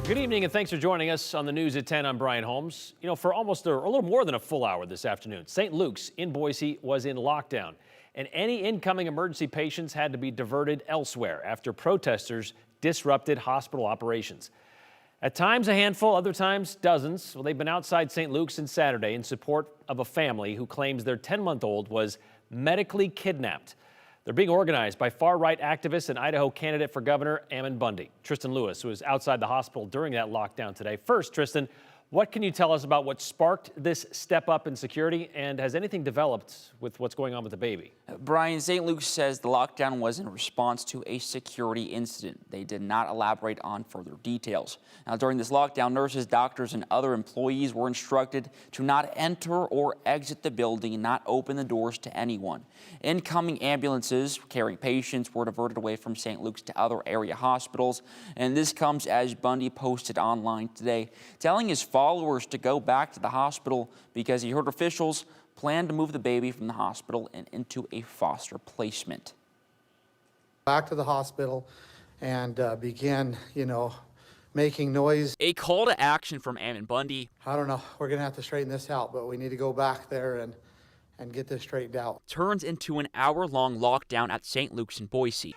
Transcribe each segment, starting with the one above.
Good evening and thanks for joining us on the news at 10. I'm Brian Holmes. For almost a little more than a full hour this afternoon, St. Luke's in Boise was in lockdown, and any incoming emergency patients had to be diverted elsewhere after protesters disrupted hospital operations. At times a handful, other times dozens. Well, they've been outside St. Luke's since Saturday in support of a family who claims their 10-month-old was medically kidnapped. They're being organized by far-right activists and Idaho candidate for governor Ammon Bundy. Tristan Lewis was outside the hospital during that lockdown today. First, Tristan, what can you tell us about what sparked this step up in security, and has anything developed with what's going on with the baby? Brian, St. Luke's says the lockdown was in response to a security incident. They did not elaborate on further details. Now, during this lockdown, nurses, doctors, and other employees were instructed to not enter or exit the building and not open the doors to anyone. Incoming ambulances carrying patients were diverted away from St. Luke's to other area hospitals, and this comes as Bundy posted online today, telling his followers to go back to the hospital because he heard officials plan to move the baby from the hospital and into a foster placement. Back to the hospital and began, making noise. A call to action from Ammon Bundy. I don't know, we're gonna have to straighten this out, but we need to go back there and get this straightened out. Turns into an hour-long lockdown at St. Luke's in Boise.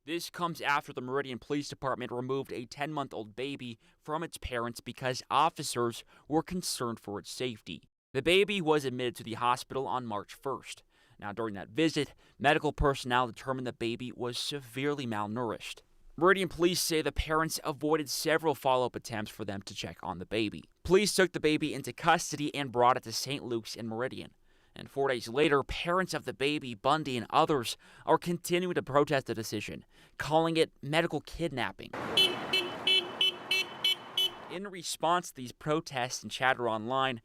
This comes after the Meridian Police Department removed a 10-month-old baby from its parents because officers were concerned for its safety. The baby was admitted to the hospital on March 1st. Now, during that visit, medical personnel determined the baby was severely malnourished. Meridian police say the parents avoided several follow-up attempts for them to check on the baby. Police took the baby into custody and brought it to St. Luke's in Meridian. And 4 days later, parents of the baby, Bundy, and others are continuing to protest the decision, calling it medical kidnapping. In response to these protests and chatter online,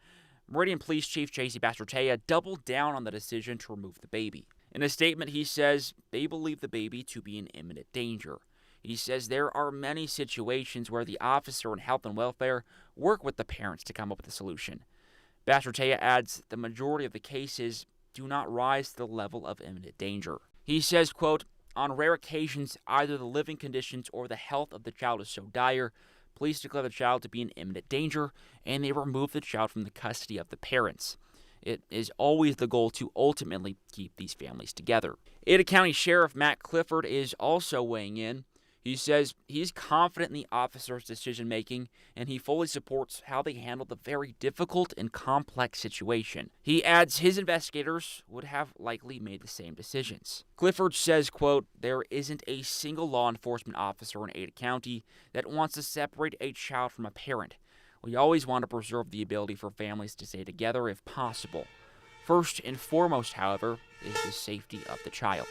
Meridian Police Chief J.C. Bastertea doubled down on the decision to remove the baby. In a statement, he says they believe the baby to be in imminent danger. He says there are many situations where the officer in health and welfare work with the parents to come up with a solution. Bastertea adds the majority of the cases do not rise to the level of imminent danger. He says, quote, on rare occasions, either the living conditions or the health of the child is so dire, police declare the child to be in imminent danger, and they remove the child from the custody of the parents. It is always the goal to ultimately keep these families together. Ada County Sheriff Matt Clifford is also weighing in. He says he's confident in the officer's decision-making, and he fully supports how they handled the very difficult and complex situation. He adds his investigators would have likely made the same decisions. Clifford says, quote, there isn't a single law enforcement officer in Ada County that wants to separate a child from a parent. We always want to preserve the ability for families to stay together if possible. First and foremost, however, is the safety of the child.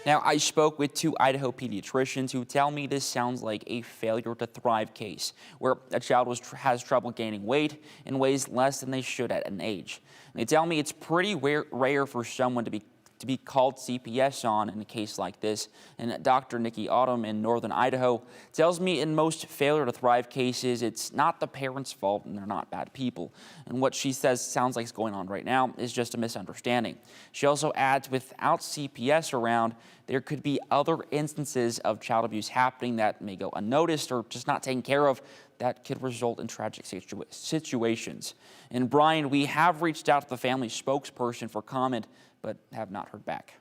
Now, I spoke with 2 Idaho pediatricians who tell me this sounds like a failure to thrive case, where a child has trouble gaining weight and weighs less than they should at an age. And they tell me it's pretty rare for someone to be called CPS on in a case like this. And Dr. Nikki Autumn in northern Idaho tells me in most failure to thrive cases, it's not the parents' fault and they're not bad people. And what she says sounds like is going on right now is just a misunderstanding. She also adds without CPS around, there could be other instances of child abuse happening that may go unnoticed or just not taken care of that could result in tragic situations. And Brian, we have reached out to the family spokesperson for comment, but have not heard back.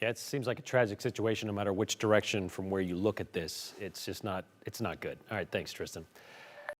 Yeah, it seems like a tragic situation no matter which direction from where you look at this. It's just not, it's not good. All right, thanks, Tristan.